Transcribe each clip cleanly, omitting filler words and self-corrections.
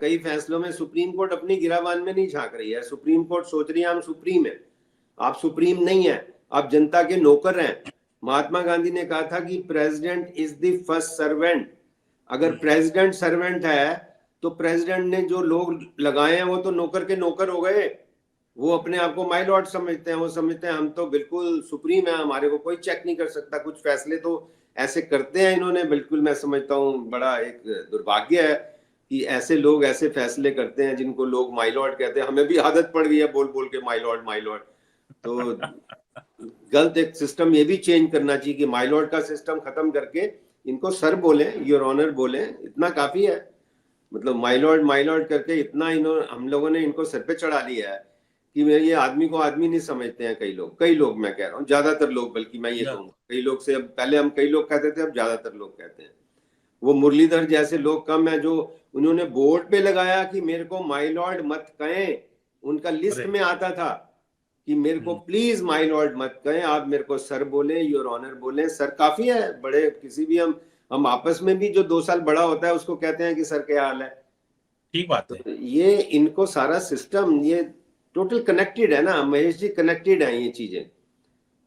कई फैसलों में सुप्रीम कोर्ट अपनी गिराबान में नहीं झांक रही है। सुप्रीम कोर्ट सोच रही है हम सुप्रीम है, आप सुप्रीम नहीं है, आप जनता के नौकर हैं। महात्मा गांधी ने कहा था कि president is the first servant. अगर प्रेसिडेंट सर्वेंट है तो प्रेसिडेंट ने जो लोग लगाए हैं वो तो नौकर के नौकर हो गए। वो अपने आप को माई लॉर्ड समझते हैं, वो समझते हैं हम तो बिल्कुल सुप्रीम है, हमारे को कोई चेक नहीं कर सकता। कुछ फैसले तो ऐसे करते हैं इन्होंने, बिल्कुल मैं समझता हूँ बड़ा एक दुर्भाग्य है कि ऐसे लोग ऐसे फैसले करते हैं जिनको लोग माई लॉर्ड कहते हैं। हमें भी आदत पड़ गई है बोल बोल के माई लॉर्ड माई लॉर्ड। तो गलत एक सिस्टम ये भी चेंज करना चाहिए कि माई लॉर्ड का सिस्टम खत्म करके इनको सर बोले, योर ऑनर बोले, इतना काफी है। मतलब माई लॉर्ड करके इतना हम लोगों ने इनको सर पे चढ़ा लिया है कि मैं ये आदमी को आदमी नहीं समझते हैं। कई लोग मैं कह रहा हूँ, ज्यादातर लोग, बल्कि मैं ये कहूँगा कई लोग से, अब पहले हम कई लोग कहते थे, अब ज्यादातर लोग कहते हैं। वो मुरलीधर जैसे लोग कम है जो उन्होंने बोर्ड पे लगाया कि मेरे को माई लॉर्ड मत कहें। उनका लिस्ट में आता था कि मेरे को प्लीज माई लॉर्ड मत कहें, आप मेरे को सर बोले, योर ऑनर बोले। सर काफी है, बड़े किसी भी हम आपस में भी जो 2 साल बड़ा होता है उसको कहते हैं कि सर क्या हाल है। ठीक बात है। तो ये इनको सारा सिस्टम ये टोटल कनेक्टेड है ना महेश जी, कनेक्टेड है ये चीजें।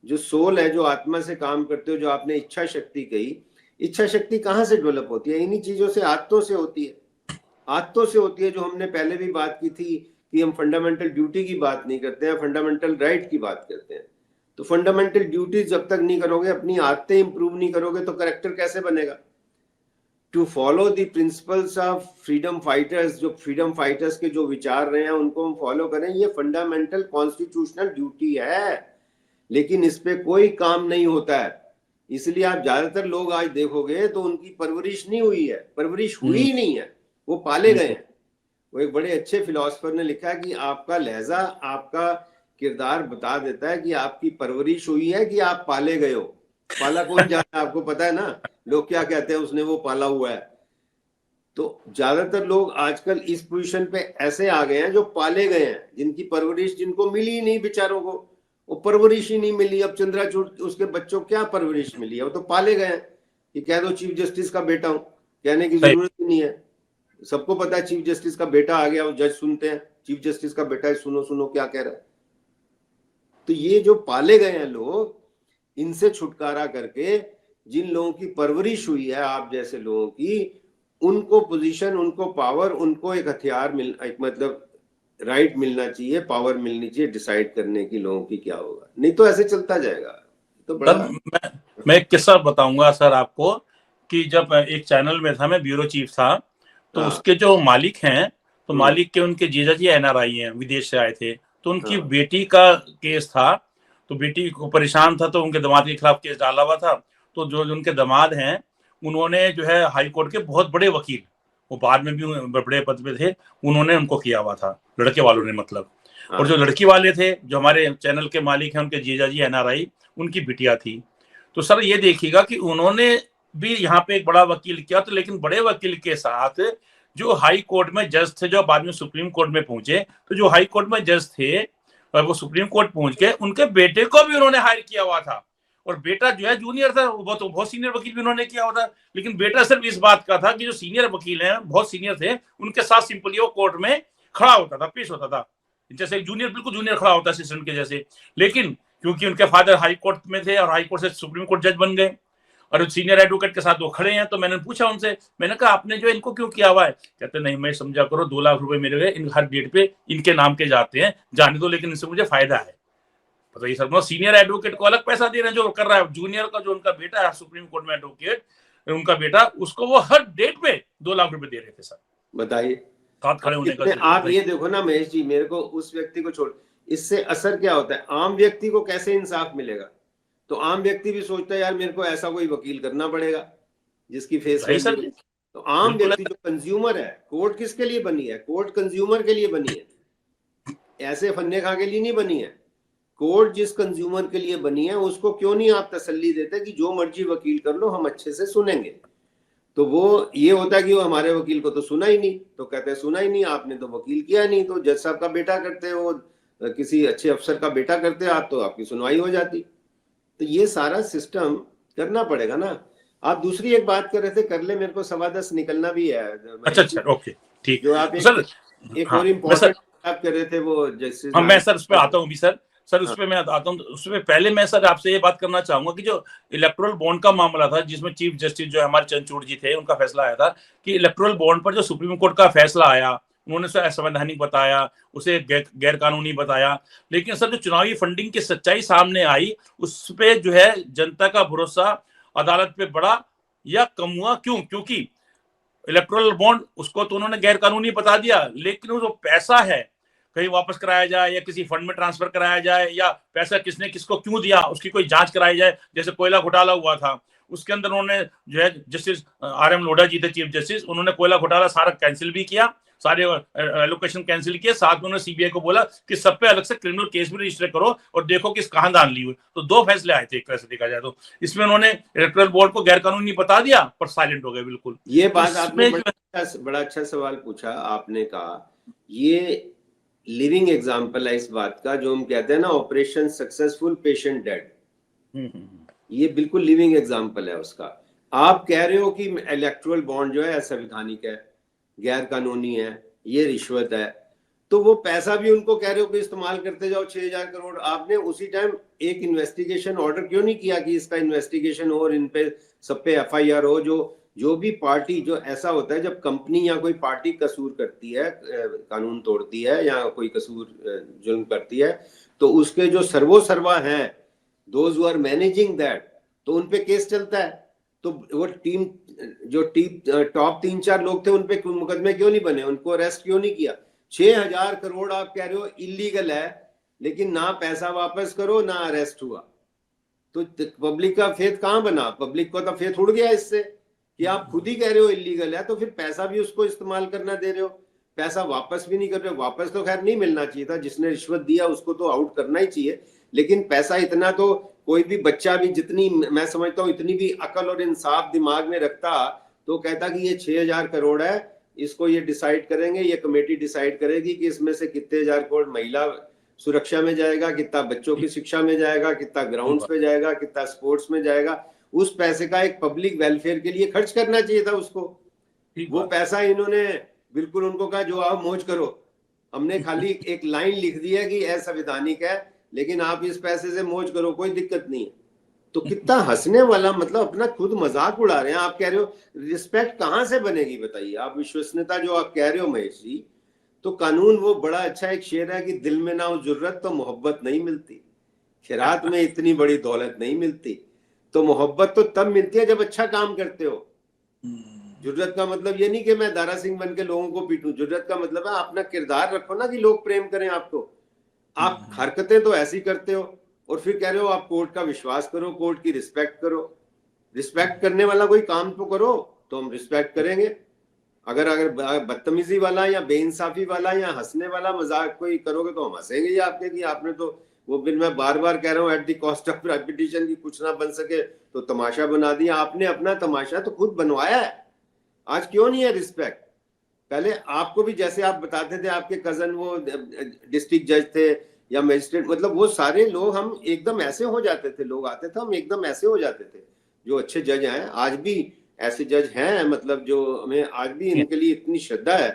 जो सोल है, जो आत्मा से काम करते हो, जो आपने इच्छा शक्ति कही, इच्छा शक्ति कहाँ से डेवलप होती है? इन्हीं चीजों से, आदतों से होती है। आदतों से होती है, जो हमने पहले भी बात की थी कि हम फंडामेंटल ड्यूटी की बात नहीं करते हैं, फंडामेंटल राइट की बात करते हैं। तो फंडामेंटल ड्यूटी जब तक नहीं करोगे, अपनी आदतें इंप्रूव नहीं करोगे, तो करेक्टर कैसे बनेगा? To follow the principles of freedom fighters, जो फ्रीडम फाइटर्स के जो विचार रहे हैं उनको हम फॉलो करें, ये फंडामेंटल कॉन्स्टिट्यूशनल ड्यूटी है। लेकिन इस पे कोई काम नहीं होता है। इसलिए आप ज्यादातर लोग आज देखोगे तो उनकी परवरिश नहीं हुई है, परवरिश हुई ही नहीं है, वो पाले गए हैं। वो एक बड़े अच्छे फिलोसफर ने लिखा है कि आपका लहजा, आपका किरदार बता देता है कि आपकी परवरिश हुई है कि आप पाले गए हो। पाला कौन जाता है आपको पता है ना, लोग क्या कहते हैं, उसने वो पाला हुआ है। तो ज्यादातर लोग आजकल इस पोजीशन पे ऐसे आ गए हैं जो पाले गए हैं, जिनकी परवरिश, जिनको मिली ही नहीं बेचारों को, वो परवरिश ही नहीं मिली। अब चंद्राचूड़ उसके बच्चों क्या परवरिश मिली है? वो तो पाले गए हैं। ये कह दो चीफ जस्टिस का बेटा हूं, कहने की जरूरत ही नहीं है। सबको पता है चीफ जस्टिस का बेटा आ गया, वो जज सुनते हैं, चीफ जस्टिस का बेटा है, सुनो सुनो क्या कह रहा है। तो ये जो पाले गए हैं लोग, इनसे छुटकारा करके जिन लोगों की परवरिश हुई है आप जैसे लोगों की, उनको पोजीशन, उनको पावर, उनको एक हथियार एक मतलब राइट मिलना चाहिए, पावर मिलनी चाहिए डिसाइड करने की लोगों की क्या होगा। नहीं तो ऐसे चलता जाएगा। तो बड़ा मैं एक किस्सा बताऊंगा सर आपको कि जब एक चैनल में था, मैं ब्यूरो चीफ था, तो उसके जो मालिक हैं, तो मालिक के उनके जीजा जी एनआरआई हैं, विदेश से आए थे। तो उनकी बेटी का केस था, तो बेटी को परेशान था, तो उनके दामाद के खिलाफ केस डाला हुआ था। तो जो उनके दामाद हैं, उन्होंने जो है हाई कोर्ट के बहुत बड़े वकील, वो बाद में भी बड़े पद पे थे, उन्होंने उनको किया हुआ था, लड़के वालों ने मतलब। और जो लड़की वाले थे, जो हमारे चैनल के मालिक हैं, उनके जीजा जी एनआरआई, उनकी बिटिया थी। तो सर ये देखिएगा कि उन्होंने भी यहाँ पे एक बड़ा वकील किया, तो लेकिन बड़े वकील के साथ जो हाई कोर्ट में जज थे, जो बाद में सुप्रीम कोर्ट में पहुंचे, तो जो हाई कोर्ट में जज थे वो सुप्रीम कोर्ट पहुंच के उनके बेटे को भी उन्होंने हायर किया हुआ था। और बेटा जो है जूनियर था, वो तो बहुत सीनियर वकील भी उन्होंने किया हुआ था। लेकिन बेटा सिर्फ इस बात का था कि जो सीनियर वकील हैं, बहुत सीनियर थे, उनके साथ सिंपली वो कोर्ट में खड़ा होता था, पेश होता था, जैसे जूनियर, बिल्कुल जूनियर खड़ा होता है असिस्टेंट के जैसे। लेकिन क्योंकि उनके फादर हाई कोर्ट में थे और हाई कोर्ट से सुप्रीम कोर्ट जज बन गए, और सीनियर एडवोकेट के साथ वो खड़े हैं, तो मैंने पूछा उनसे, मैंने कहा आपने जो इनको क्यों किया हुआ है? कहते नहीं, मैं समझा करो 2 लाख रुपए मेरे इन हर डेट पे इनके नाम के जाते हैं, जाने दो, लेकिन इनसे मुझे फायदा है। बताइए सर, सीनियर एडवोकेट को अलग पैसा दे रहे हैं जो कर रहा है, जूनियर का जो उनका बेटा है सुप्रीम कोर्ट में एडवोकेट, उनका बेटा, उसको वो हर डेट पे 2 लाख रुपए दे रहे थे सर। बताइए, साथ खड़े होने का। आप ये देखो ना महेश जी, मेरे को उस व्यक्ति को छोड़, इससे असर क्या होता है? आम व्यक्ति को कैसे इंसाफ मिलेगा? तो आम व्यक्ति भी सोचता है यार मेरे को ऐसा कोई वकील करना पड़ेगा जिसकी फेस वैल्यू। तो आम व्यक्ति जो कंज्यूमर है, कोर्ट किसके लिए बनी है? कोर्ट कंज्यूमर के लिए बनी है, ऐसे फन्ने खा के लिए नहीं बनी है। कोर्ट जिस कंज्यूमर के लिए बनी है उसको क्यों नहीं आप तसल्ली देते कि जो मर्जी वकील कर लो, हम अच्छे से सुनेंगे। तो वो ये होता है कि वो हमारे वकील को तो सुना ही नहीं, तो कहते हैं सुना ही नहीं, आपने तो वकील किया नहीं। तो जज साहब का बेटा करते हो, किसी अच्छे अफसर का बेटा करते आप, तो आपकी सुनवाई हो जाती। तो ये सारा सिस्टम करना पड़ेगा ना। आप दूसरी एक बात कर रहे थे, कर ले, मेरे को 10:15 निकलना भी है। अच्छा, ओके। ठीक। जो आप सर एक हाँ और मैं सर इम्पोर्टेंट आप कर रहे थे वो जस्टिस हाँ मैं नारायण। सर उस पर आता हूँ भी सर। सर उस हाँ पर मैं आता हूँ, उसमें पहले मैं सर आपसे ये बात करना चाहूंगा कि जो इलेक्टोरल बॉन्ड का मामला था, जिसमें चीफ जस्टिस जो हमारे चंद्रचूड़ जी थे, उनका फैसला आया था कि इलेक्टोरल बॉन्ड पर जो सुप्रीम कोर्ट का फैसला आया, उन्होंने उसे असंवैधानिक बताया, उसे गैर कानूनी बताया। लेकिन सर जो चुनावी फंडिंग की सच्चाई सामने आई, उस पर जो है जनता का भरोसा अदालत पे बढ़ा या कम हुआ? क्यों? क्योंकि इलेक्टोरल बॉन्ड उसको तो उन्होंने गैर कानूनी बता दिया, लेकिन वो जो पैसा है कहीं वापस कराया जाए या किसी फंड में ट्रांसफर कराया जाए, या पैसा किसने किसको क्यों दिया उसकी कोई जांच कराई जाए, जैसे कोयला घोटाला हुआ था उसके अंदर उन्होंने जो है जस्टिस आर एम लोढ़ा जी थे चीफ जस्टिस, उन्होंने कोयला घोटाला सारा कैंसिल भी किया, सारे एलोकेशन कैंसिल किए, साथ में उन्होंने सीबीआई को बोला कि सब पे अलग से क्रिमिनल केस भी रजिस्टर करो और देखो किस कहां दान ली हुई। तो दो फैसले आए थे एक तरह से देखा जाए तो। इसमें उन्होंने इलेक्टोरल बोर्ड को गैर कानूनी बता दिया पर साइलेंट हो गए बिल्कुल। ये तो बात आपने इसमें बड़ा अच्छा सवाल पूछा। आपने कहा ये लिविंग एग्जाम्पल है इस बात का, जो हम कहते हैं ना ऑपरेशन सक्सेसफुल पेशेंट डेड, ये बिल्कुल लिविंग एग्जाम्पल है उसका। आप कह रहे हो कि इलेक्टोरल बॉन्ड जो है असंवैधानिक है, गैर कानूनी है, ये रिश्वत है, तो वो पैसा भी उनको कह रहे हो कि इस्तेमाल करते जाओ 6,000 करोड़। आपने उसी टाइम एक इन्वेस्टिगेशन ऑर्डर क्यों नहीं किया कि इसका इन्वेस्टिगेशन हो और इन पे सब पे एफआईआर हो? जो भी पार्टी, जो ऐसा होता है जब कंपनी या कोई पार्टी कसूर करती है, कानून तोड़ती है या कोई कसूर जुल्म करती है, तो उसके जो सर्वोसर्वा हैं, those who are managing that, तो उन पे केस चलता है। तो वो टीम, जो टॉप 3-4 लोग थे, उन पे मुकदमे क्यों नहीं बने, उनको अरेस्ट क्यों नहीं किया? 6,000 करोड़ आप कह रहे हो इलीगल है, लेकिन ना पैसा वापस करो ना अरेस्ट हुआ, तो पब्लिक का फेथ कहां बना? पब्लिक को तो फेथ उड़ गया इससे कि आप खुद ही कह रहे हो इलीगल है, तो फिर पैसा भी उसको इस्तेमाल करना दे रहे हो, पैसा वापस भी नहीं कर रहे हो। वापस तो खैर नहीं मिलना चाहिए था, जिसने रिश्वत दिया उसको तो आउट करना ही चाहिए, लेकिन पैसा इतना तो कोई भी बच्चा भी, जितनी मैं समझता हूँ इतनी भी अकल और इंसाफ दिमाग में रखता, तो कहता कि ये 6,000 करोड़ है, इसको ये डिसाइड करेंगे, ये कमेटी डिसाइड करेगी कि इसमें से कितने हजार करोड़ महिला सुरक्षा में जाएगा, कितना बच्चों की शिक्षा में जाएगा, कितना ग्राउंड्स पे जाएगा, कितना स्पोर्ट्स में जाएगा। उस पैसे का एक पब्लिक वेलफेयर के लिए खर्च करना चाहिए था उसको। वो पैसा इन्होंने बिल्कुल उनको कहा जो आप मौज करो, हमने खाली एक लाइन लिख दी है कि असंवैधानिक है, लेकिन आप इस पैसे से मौज करो, कोई दिक्कत नहीं है। तो कितना हंसने वाला, मतलब अपना खुद मजाक उड़ा रहे हैं। आप कह रहे हो रिस्पेक्ट कहां से बनेगी बताइए? आप विश्वसनीयता जो आप कह रहे हो महेश जी, तो कानून वो बड़ा अच्छा एक शेर है कि दिल में ना हो जुर्रत तो मोहब्बत नहीं मिलती, खैरात में इतनी बड़ी दौलत नहीं मिलती। तो मोहब्बत तो तब मिलती है जब अच्छा काम करते हो। जुर्रत का मतलब ये नहीं कि मैं दारा सिंह बन के लोगों को पीटूं, जुर्रत का मतलब है अपना किरदार रखो ना कि लोग प्रेम करें आपको। आप हरकतें तो ऐसी करते हो और फिर कह रहे हो आप कोर्ट का विश्वास करो, कोर्ट की रिस्पेक्ट करो। रिस्पेक्ट करने वाला कोई काम तो करो, तो हम रिस्पेक्ट करेंगे। अगर अगर बदतमीजी वाला या बेइंसाफी वाला या हंसने वाला मजाक कोई करोगे तो हम हंसेंगे ही आपके कि आपने तो वो, फिर मैं बार बार कह रहा हूँ at the cost of repetition की कुछ ना बन सके तो तमाशा बना दिया आपने। अपना तमाशा तो खुद बनवाया है। आज क्यों नहीं है रिस्पेक्ट? पहले आपको भी, जैसे आप बताते थे आपके कजन वो डिस्ट्रिक्ट जज थे या मजिस्ट्रेट, मतलब वो सारे लोग हम एकदम ऐसे हो जाते थे, लोग आते थे हम एकदम ऐसे हो जाते थे। जो अच्छे जज हैं आज भी ऐसे जज हैं, मतलब जो हमें आज भी इनके लिए इतनी श्रद्धा है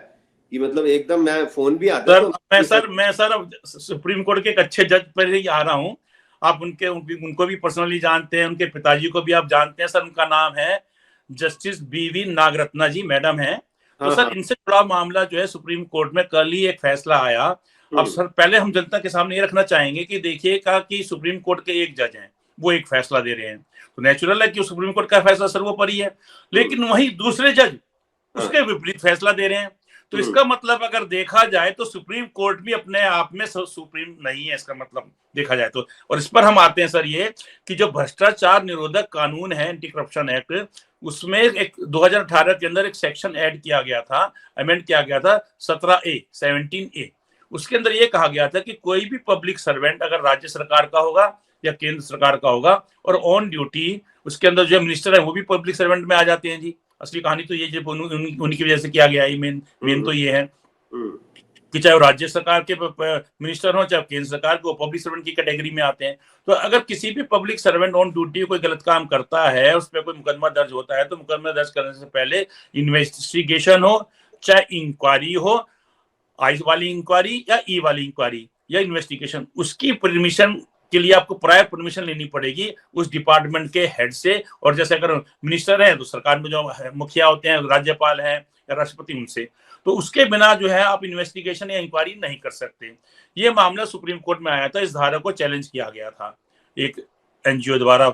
कि मतलब एकदम, मैं फोन भी आता है सर तो मैं सर अब सुप्रीम कोर्ट के एक अच्छे जज पर ही आ रहा हूँ। आप उनको भी पर्सनली जानते हैं, उनके पिताजी को भी आप जानते हैं सर। उनका नाम है जस्टिस बीवी नागरत्ना जी, मैडम है। तो हाँ सर हाँ। इनसे जुड़ा मामला जो है सुप्रीम कोर्ट में कल ही एक फैसला आया। अब सर पहले हम जनता के सामने ये रखना चाहेंगे कि देखिएगा कि सुप्रीम कोर्ट के एक जज हैं, वो एक फैसला दे रहे हैं, तो नेचुरल है कि सुप्रीम कोर्ट का फैसला सर्वोपरि है। लेकिन वहीं दूसरे जज उसके विपरीत फैसला दे रहे हैं। तो इसका मतलब अगर देखा जाए तो सुप्रीम कोर्ट भी अपने आप में सुप्रीम नहीं है, इसका मतलब देखा जाए तो। और इस पर हम आते हैं सर ये कि जो भ्रष्टाचार निरोधक कानून है, एंटी करप्शन एक्ट, उसमें एक 2018 के अंदर एक सेक्शन ऐड किया गया था, अमेंड किया गया था 17A। उसके अंदर ये कहा गया था कि कोई भी पब्लिक सर्वेंट अगर राज्य सरकार का होगा या केंद्र सरकार का होगा और ऑन ड्यूटी, उसके अंदर जो मिनिस्टर है वो भी पब्लिक सर्वेंट में आ जाते हैं जी। असली कहानी तो ये जब उन्हीं की वजह से किया गया है, मेन तो ये है कि चाहे वो राज्य सरकार के मिनिस्टर हो चाहे केंद्र सरकार के, वो पब्लिक सर्वेंट की कैटेगरी में आते हैं। तो अगर किसी भी पब्लिक सर्वेंट ऑन ड्यूटी कोई गलत काम करता है, उस पर कोई मुकदमा दर्ज होता है, तो मुकदमा दर्ज करने से पहले इन्वेस्टिगेशन हो चाहे इंक्वायरी हो, आई वाली इंक्वायरी या ई वाली इंक्वायरी या इन्वेस्टिगेशन, उसकी परमिशन के लिए आपको प्रायर परमिशन लेनी पड़ेगी उस डिपार्टमेंट के हेड से। और जैसे अगर मिनिस्टर है तो सरकार में जो मुखिया होते हैं, राज्यपाल है या राष्ट्रपति, उनसे। तो उसके बिना जो है आप इन्वेस्टिगेशन या इंक्वायरी नहीं कर सकते। ये मामला सुप्रीम कोर्ट में आया था, इस धारा को चैलेंज किया गया था एक एनजीओ द्वारा।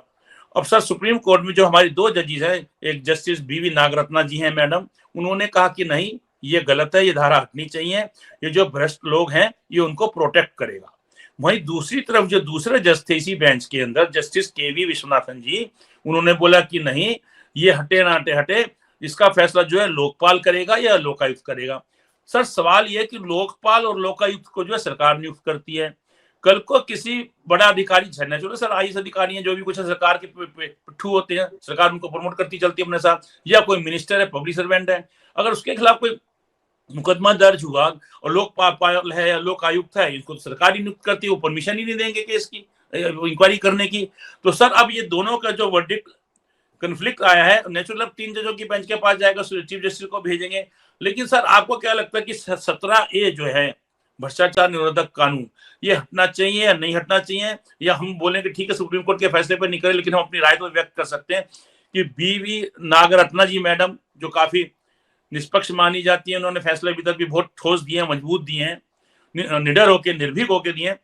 अब सर सुप्रीम कोर्ट में जो हमारी 2 जजेस हैं, एक जस्टिस बीवी नागरत्ना जी हैं मैडम, उन्होंने कहा कि नहीं ये गलत है, ये धारा हटनी चाहिए, ये जो भ्रष्ट लोग हैं ये उनको प्रोटेक्ट करेगा। वहीं दूसरी तरफ जो दूसरे जज थे इसी बेंच के अंदर, जस्टिस केवी विश्वनाथन जी, उन्होंने बोला कि नहीं ये हटे ना हटे, इसका फैसला जो है लोकपाल करेगा या लोकायुक्त करेगा। सर सवाल ये है कि लोकपाल और लोकायुक्त को जो है सरकार नियुक्त करती है। कल को किसी बड़ा अधिकारी, नेचुरल सर आईएएस अधिकारी हैं जो भी कुछ है, सरकार के पिट्ठू होते हैं, सरकार उनको प्रमोट करती चलती है अपने साथ, या कोई मिनिस्टर है, पब्लिक सर्वेंट है, अगर उसके खिलाफ कोई मुकदमा दर्ज हुआ और लोकपाल है या लोक आयुक्त है, इनको सरकार ही नियुक्त करती है, वो परमिशन ही नहीं देंगे केस की इंक्वायरी करने की। तो सर अब ये दोनों का जो वर्डिक्ट कन्फ्लिक्ट आया है, नेचुरल अब 3 जजों की बेंच के पास जाएगा, चीफ जस्टिस को भेजेंगे। लेकिन सर आपको क्या लगता है कि 17A जो है भ्रष्टाचार निरोधक कानून, ये हटना चाहिए या नहीं हटना चाहिए, या हम बोलें कि ठीक है सुप्रीम कोर्ट के फैसले पर नहीं करें लेकिन हम अपनी राय तो व्यक्त कर सकते हैं कि बीवी नागरत्ना जी मैडम जो काफी निष्पक्ष मानी जाती है, उन्होंने फैसले अभी तक भी बहुत ठोस दिए हैं, मजबूत दिए हैं, निडर होके निर्भीक होके दिए हैं,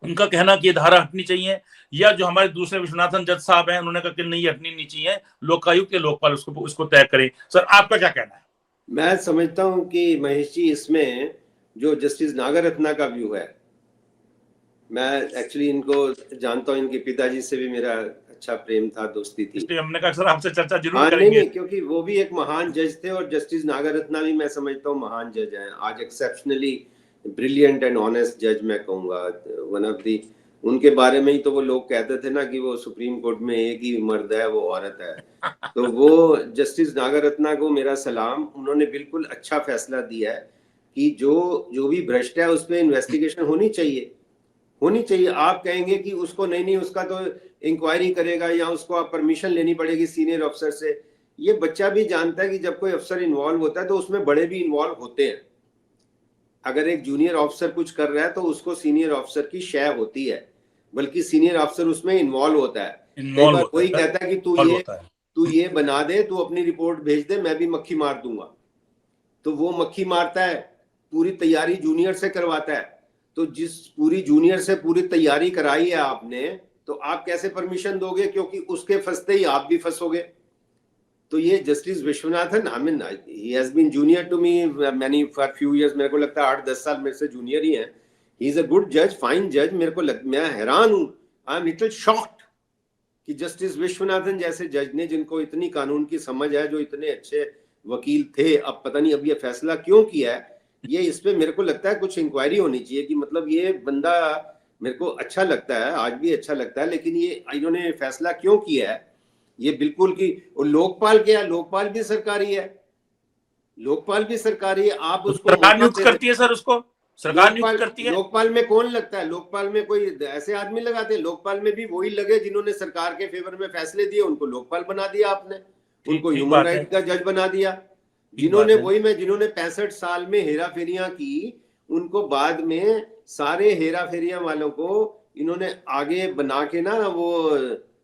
उनका कहना कि ये धारा हटनी चाहिए, या जो हमारे दूसरे विश्वनाथन जज साहब हैं उन्होंने कहा कि नहीं हटनी नहीं चाहिए, लोकायुक्त या लोकपाल उसको तय करें। सर आपका क्या कहना है? मैं समझता हूं कि महेश जी इसमें जो जस्टिस नागरत्ना का व्यू है, मैं एक्चुअली इनको जानता हूं, इनके पिताजी से भी मेरा अच्छा प्रेम था, दोस्ती थी, इसलिए हमने कहा सर आपसे चर्चा जरूर करेंगे। नहीं, क्योंकि वो भी एक महान जज थे और जस्टिस नागरत्ना भी मैं समझता हूँ महान जज हैं, आज एक्सेप्शनली ब्रिलियंट एंड ऑनेस्ट जज मैं कहूँगा, वन ऑफ दी। उनके बारे में ही तो वो लोग कहते थे ना कि वो सुप्रीम कोर्ट में एक ही मर्द है, वो औरत है। तो वो जस्टिस नागरत्ना को मेरा सलाम, उन्होंने बिल्कुल अच्छा फैसला दिया है कि जो भी भ्रष्ट है उस पर इन्वेस्टिगेशन होनी चाहिए। आप कहेंगे कि उसको नहीं उसका तो इंक्वायरी करेगा या उसको आप परमिशन लेनी पड़ेगी सीनियर अफसर से। ये बच्चा भी जानता है कि जब कोई अफसर इन्वॉल्व होता है तो उसमें बड़े भी इन्वॉल्व होते हैं। अगर एक जूनियर ऑफिसर कुछ कर रहा है तो उसको सीनियर ऑफिसर की शेयर होती है, बल्कि सीनियर ऑफिसर उसमें इन्वॉल्व होता है। कई बार कोई कहता है कि तू ये बना दे, तू अपनी रिपोर्ट भेज दे, मैं भी मक्खी मार दूंगा। तो वो मक्खी मारता है, पूरी तैयारी जूनियर से करवाता है। तो जिस पूरी जूनियर से पूरी तैयारी कराई है आपने, तो आप कैसे परमिशन दोगे, क्योंकि उसके फंसते ही आप भी फंसोगे। तो ये justice Vishwanathan, I mean he has been junior to me many for few years, मेरे को लगता है 8-10 साल मेरे से जूनियर ही है। ही इज अ गुड जज, फाइन जज। मैं हैरान हूं, आई एम लिटिल शॉक्ड कि जस्टिस विश्वनाथन जैसे जज ने, जिनको इतनी कानून की समझ है, जो इतने अच्छे वकील थे, अब पता नहीं अब ये फैसला क्यों किया है। ये इस पे मेरे को लगता है कुछ इंक्वायरी होनी चाहिए कि मतलब ये बंदा, मेरे को अच्छा लगता है, आज भी अच्छा लगता है, लेकिन ये इन्होंने फैसला क्यों किया है ये बिल्कुल की। और लोकपाल क्या, लोकपाल भी सरकारी है, आप उसको सरकार नियुक्त करती है सर, उसको सरकार नियुक्त करती है। लोकपाल में कौन लगता है? लोकपाल में कोई ऐसे आदमी लगाते हैं? लोकपाल में भी वही लगे जिन्होंने सरकार के फेवर में फैसले दिए, उनको लोकपाल बना दिया आपने, उनको ह्यूमन राइट का जज बना दिया। जिन्होंने 65 साल में हेरा फेरियां की, उनको बाद में सारे हेरा फेरियां वालों को इन्होंने आगे बना के ना, वो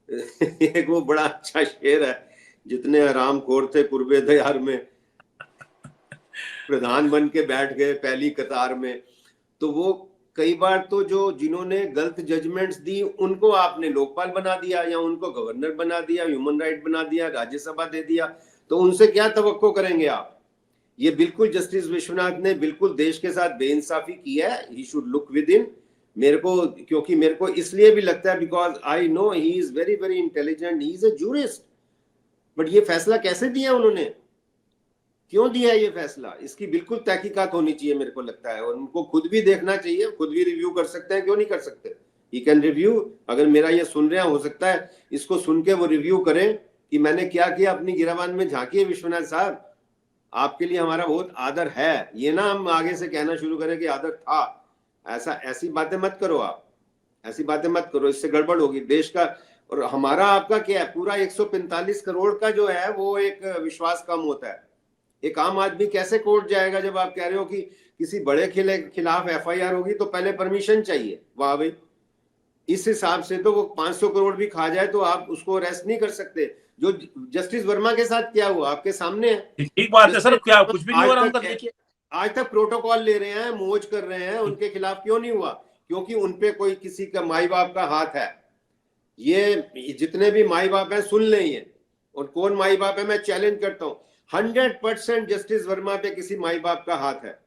एक वो बड़ा अच्छा शेर है, जितने हरामखोर थे कुर्बे दयार में, प्रधान बन के बैठ गए पहली कतार में। तो वो कई बार तो जो जिन्होंने गलत जजमेंट्स दी उनको आपने लोकपाल बना दिया, या उनको गवर्नर बना दिया, ह्यूमन राइट बना दिया, राज्यसभा दे दिया। तो उनसे क्या तवक्को करेंगे आप? ये बिल्कुल जस्टिस विश्वनाथ ने बिल्कुल देश के साथ बेइंसाफी की है। He should look with in. क्योंकि मेरे को इसलिए भी लगता है because I know he is very very intelligent, he is a jurist. But ये फैसला कैसे दिया उन्होंने, क्यों दिया ये फैसला, इसकी बिल्कुल तहकीकात होनी चाहिए मेरे को लगता है। और उनको खुद भी देखना चाहिए, खुद भी रिव्यू कर सकते हैं, क्यों नहीं कर सकते? He can review. अगर मेरा ये सुन रहे हैं, हो सकता है इसको सुन के वो रिव्यू करें कि मैंने क्या किया अपनी गिराबान में झांकिए। विश्वनाथ साहब, आपके लिए हमारा बहुत आदर है, ये ना हम आगे से कहना शुरू करें कि आदर था। ऐसी बातें मत करो आप, ऐसी बातें मत करो, इससे गड़बड़ होगी देश का। और हमारा आपका क्या है, पूरा 145 करोड़ का जो है वो एक विश्वास कम होता है। एक आम आदमी कैसे कोर्ट जाएगा जब आप कह रहे हो कि किसी बड़े खिलाफ FIR होगी तो पहले परमिशन चाहिए? वाह भाई, इस हिसाब से तो वो 500 करोड़ भी खा जाए तो आप उसको अरेस्ट नहीं कर सकते। जो जस्टिस वर्मा के साथ क्या हुआ आपके सामने है। ठीक बात है सर, जस्टिस क्या वर्मा कुछ भी नहीं हो रहा उनका, देखिए आज तक प्रोटोकॉल ले रहे हैं, मौज कर रहे हैं, उनके खिलाफ क्यों नहीं हुआ? क्योंकि उनपे कोई किसी का माई बाप का हाथ है। ये जितने भी माई बाप हैं सुन लें ये, और कौन माई बाप है मैं चैलेंज करता हूं, 100% जस्टिस वर्मा पे किसी माई बाप का हाथ है।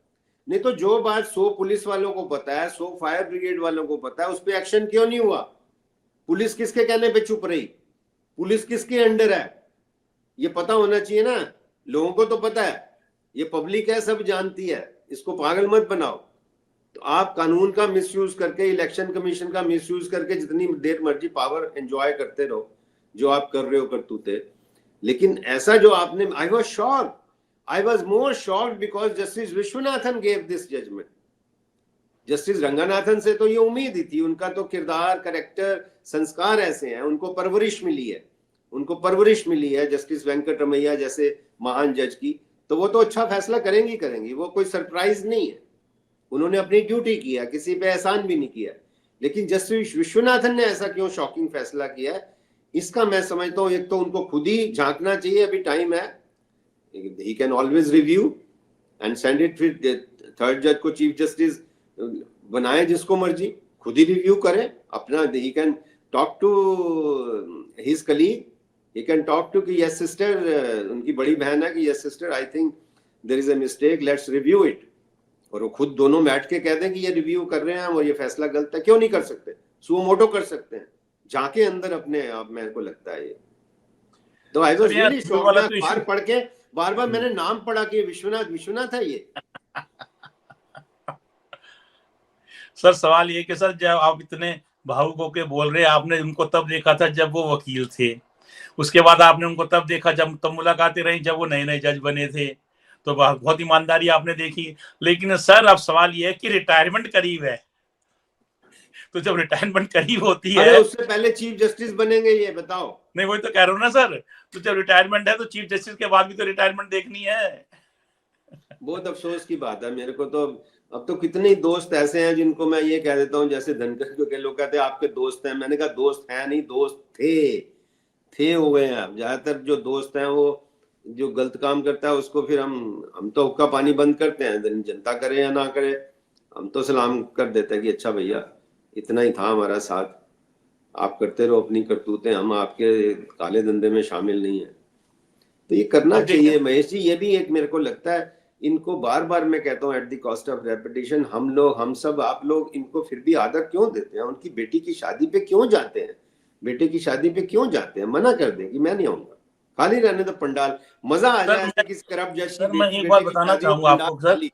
नहीं तो जो बात 100 पुलिस वालों को पता है, 100 फायर ब्रिगेड वालों को पता है, उस पर एक्शन क्यों नहीं हुआ? पुलिस किसके कहने पे चुप रही? पुलिस किसके अंडर है? ये पता होना चाहिए ना, लोगों को तो पता है, ये पब्लिक है, सब जानती है, इसको पागल मत बनाओ। तो आप कानून का मिसयूज करके, इलेक्शन कमीशन का मिसयूज करके जितनी देर मर्जी पावर एंजॉय करते रहो, जो आप कर रहे हो करतूते। लेकिन ऐसा जो आपने, I was shocked, I was more shocked because justice Vishwanathan gave this judgement. Justice Ranganathan से तो ये उम्मीद ही थी, उनका तो किरदार, करेक्टर, संस्कार ऐसे हैं, उनको परवरिश मिली है, उनको परवरिश मिली है जस्टिस वेंकटरमैया जैसे महान जज की, तो वो तो अच्छा फैसला करेंगी करेंगी, वो कोई सरप्राइज नहीं है। उन्होंने अपनी ड्यूटी किया, किसी पे एहसान भी नहीं किया। लेकिन जस्टिस विश्वनाथन ने ऐसा क्यों शॉकिंग फैसला किया है, इसका मैं समझता हूँ एक तो उनको खुद ही झांकना चाहिए, अभी टाइम है, he can always review and send it, फिर थर्ड जज को चीफ जस्टिस बनाए, जिसको मर्जी खुद ही रिव्यू करें अपना। He can talk to his colleague, he can talk to कि yes sister, उनकी बड़ी बहन है कि yes sister I think there is a mistake, let's review it, और वो खुद दोनों बैठ के कह दें कि ये रिव्यू कर रहे हैं और ये फैसला गलत है। क्यों नहीं कर सकते? सुओ मोटो कर सकते हैं जाके अंदर अपने आप, मेरे को लगता है ये। तो आई वाज रियली शॉक्ड, मैं अखबार पढ़ के बार बार मैंने नाम पढ़ा कि विश्वनाथ विश्वनाथ है ये। सर सवाल ये कि सर जब आप इतने भावुक होकर बोल रहे हैं, आपने उनको तब देखा था जब वो वकील थे, उसके बाद आपने उनको तब देखा जब तब मुलाकातें रही जब वो नए नए जज बने थे, तो बहुत ईमानदारी आपने देखी। लेकिन सर अब सवाल ये है कि रिटायरमेंट करीब है, तो जब रिटायरमेंट करीब होती है, अरे उससे पहले चीफ जस्टिस बनेंगे, ये बताओ। नहीं वही तो कह रहा हूँ ना सर, तो जब रिटायरमेंट है तो चीफ जस्टिस के बाद भी तो रिटायरमेंट देखनी है। बहुत अफसोस की बात है मेरे को तो। अब तो कितने दोस्त ऐसे हैं जिनको मैं ये कह देता हूँ, जैसे धनकर के लोग कहते हैं आपके दोस्त हैं, मैंने कहा दोस्त हैं नहीं, दोस्त थे हुए हैं। अब ज्यादातर जो दोस्त हैं वो जो गलत काम करता है उसको फिर हम तो हुक्का पानी बंद करते हैं, जनता करे या ना करे, हम तो सलाम कर देते हैं कि अच्छा भैया इतना ही था हमारा साथ, आप करते रहो अपनी करतूतें, हम आपके काले धंधे में शामिल नहीं है। तो ये करना चाहिए महेश जी। ये भी एक मेरे को लगता है इनको बार बार मैं कहता हूँ at the cost of repetition, हम लोग, हम सब, आप लोग इनको फिर भी आदर क्यों देते हैं? उनकी बेटी की शादी पे क्यों जाते हैं? बेटे की शादी पे क्यों जाते हैं? मना कर दें कि मैं नहीं आऊंगा, खाली रहने दो पंडाल, मजा आ जाए किसी करप्ट जज की मैं एक बात बताना चाहूंगा आपको सर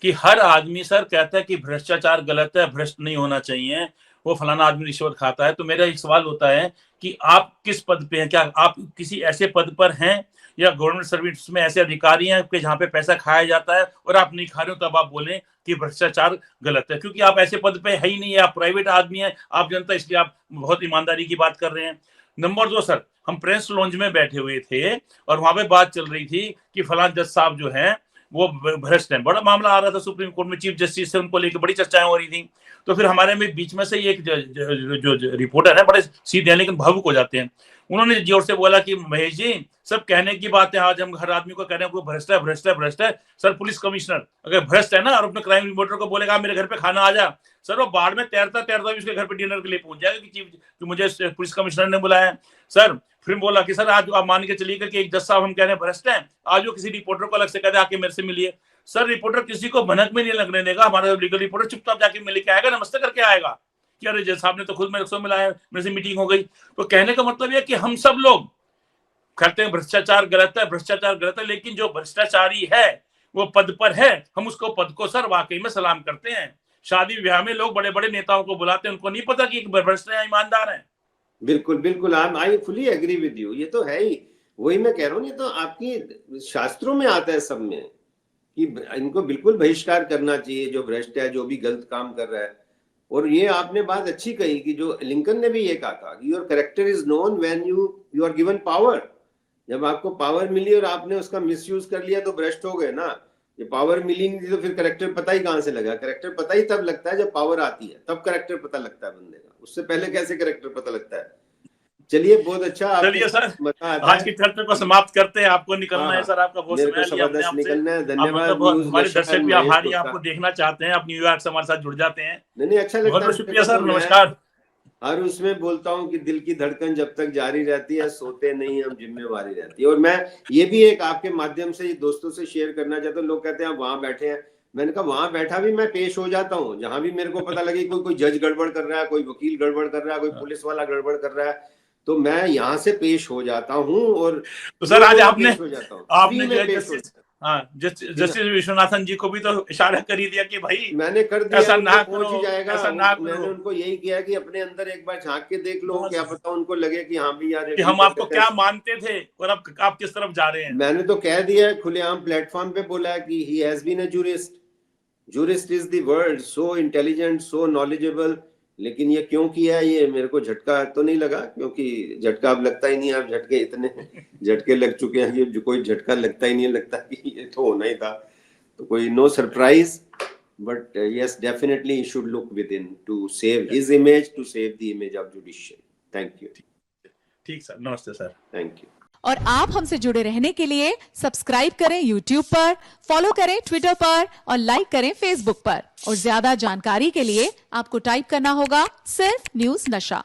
कि हर आदमी सर कहता है कि भ्रष्टाचार गलत है, भ्रष्ट नहीं होना चाहिए, वो फलाना आदमी रिश्वत खाता है। तो मेरा एक सवाल होता है कि आप किस पद पे हैं? क्या आप किसी ऐसे पद पर हैं या गवर्नमेंट सर्विस में ऐसे अधिकारी हैं कि जहां पे पैसा खाया जाता है और आप नहीं खा रहे हो तब आप बोलें कि भ्रष्टाचार गलत है? क्योंकि आप ऐसे पद पे है ही नहीं है, आप प्राइवेट आदमी हैं, आप जनता, इसलिए आप बहुत ईमानदारी की बात कर रहे हैं। नंबर 2 सर, हम प्रेस लॉन्ज में बैठे हुए थे और वहां पे बात चल रही थी कि फलान जज साहब जो है वो भ्रष्ट है, बड़ा मामला आ रहा था सुप्रीम कोर्ट में, चीफ जस्टिस से उनको लेकर बड़ी चर्चाएं हो रही थी। तो फिर हमारे में बीच में से एक जो रिपोर्टर है, बड़े सीधे हैं लेकिन भावुक हो जाते हैं, उन्होंने जोर से बोला कि महेश जी सब कहने की बात है, आज हम हर आदमी को कह रहे हैं कोई भ्रष्ट है भ्रष्ट है भ्रष्ट है। सर पुलिस कमिश्नर अगर भ्रष्ट है ना और अपने क्राइम रिपोर्टर को बोलेगा मेरे घर पे खाना आ जा, सर वो बाढ़ में तैरता तैरता भी उसके घर पे डिनर के लिए पहुंच जाएगा कि मुझे पुलिस कमिश्नर ने बुलाया। सर फिर बोला कि सर आज आप मान के चलिएगा कि एक जज साहब हम कह रहे हैं भ्रष्ट है, आज वो किसी रिपोर्टर को अलग से कहते आके मेरे से मिलिए। सर रिपोर्टर किसी को भनक में नहीं लगने देगा, हमारा लीगल रिपोर्टर चुपचाप जाके मिल के आएगा, नमस्ते करके आएगा कि अरे जज साहब ने तो खुद मेरे से मिलाया, मेरे से मीटिंग हो गई। तो कहने का मतलब यह कि हम सब लोग कहते हैं भ्रष्टाचार गलत है, भ्रष्टाचार गलत है, लेकिन जो भ्रष्टाचारी है वो पद पर है, हम उसको पद को सर वाकई में सलाम करते हैं। शादी विवाह में लोग बड़े बड़े नेताओं को बुलाते हैं, उनको नहीं पता कि भ्रष्ट है ईमानदार है। बिल्कुल बिल्कुल, I fully agree with you, ये तो है ही, वही मैं कह रहा हूँ, ये तो आपकी शास्त्रों में आता है सब में कि इनको बिल्कुल बहिष्कार करना चाहिए जो भ्रष्ट है, जो भी गलत काम कर रहा है। और ये आपने बात अच्छी कही कि जो लिंकन ने भी ये कहा था कि your character is known when you are given power. जब आपको पावर मिली और आपने उसका मिसयूज कर लिया तो भ्रष्ट हो गए ना। ये पावर मिली नहीं थी तो फिर करेक्टर पता ही कहाँ से लगा? करेक्टर पता ही तब लगता है जब पावर आती है, तब करेक्टर पता लगता है बंदे का, उससे पहले कैसे करेक्टर पता लगता है? चलिए, बहुत अच्छा, चलिए सर, मजा आता आज की चर्चा को समाप्त करते हैं, आपको निकलना है हाँ, सर, आपका बहुत मेरे को समय लिया हमने जबरदस्त आपसे। निकलना है। धन्यवाद मतलब न्यूज हमारे नशा दर्शक भी महेश आभारी हैं, गुप्ता। आपको देखना चाहते हैं, आप न्यूयॉर्क से हमारे साथ जुड़ जाते हैं। नहीं अच्छा लगता बहुत है बहुत मेरे शुक्रिया को, सर, तो मैं नमस्कार। हर उसमें बोलता हूँ कि दिल की धड़कन जब तक जारी रहती है, सोते नहीं हम, जिम्मेवारी रहती है। और मैं ये भी एक आपके माध्यम से दोस्तों से शेयर करना चाहता हूँ। लोग कहते हैं आप वहां बैठे हैं, मैंने कहा वहां बैठा भी मैं पेश हो जाता हूँ, जहां भी मेरे को पता लगे कोई जज गड़बड़ कर रहा है, कोई वकील गड़बड़ कर रहा है, कोई पुलिस वाला गड़बड़ कर रहा है, तो मैं यहाँ से पेश हो जाता हूँ और तो सर आज आपने पेश हो जाता हूँ, फ्री में पेश हो जाता हूँ। जस्टिस विश्वनाथन जी को भी तो इशारा कर ही दिया कि भाई मैंने कर दिया, ऐसा ना पहुंच ही करो, जाएगा। ऐसा ना मैंने करो, उनको यही किया कि अपने अंदर एक बार झांक के देख लो, क्या पता उनको लगे कि हाँ भी यार कि हम आपको क्या मानते थे और अब आप किस तरफ जा रहे हैं। मैंने तो कह दिया है, खुलेआम प्लेटफॉर्म पे बोला है कि he has been a jurist, jurist is the word, so intelligent, so knowledgeable. लेकिन ये क्यों किया है, ये मेरे को झटका तो नहीं लगा, क्योंकि झटका अब लगता ही नहीं है। अब झटके इतने झटके लग चुके हैं, ये जो कोई झटका लगता ही नहीं, लगता कि ये तो होना ही था। तो कोई no surprise, but yes, definitely he should look within to save his image, to save the image of judiciary. Thank you. ठीक सर, नमस्ते सर। Thank you. और आप हमसे जुड़े रहने के लिए सब्सक्राइब करें YouTube पर, फॉलो करें Twitter पर और लाइक करें Facebook पर। और ज्यादा जानकारी के लिए आपको टाइप करना होगा सिर्फ न्यूज नशा।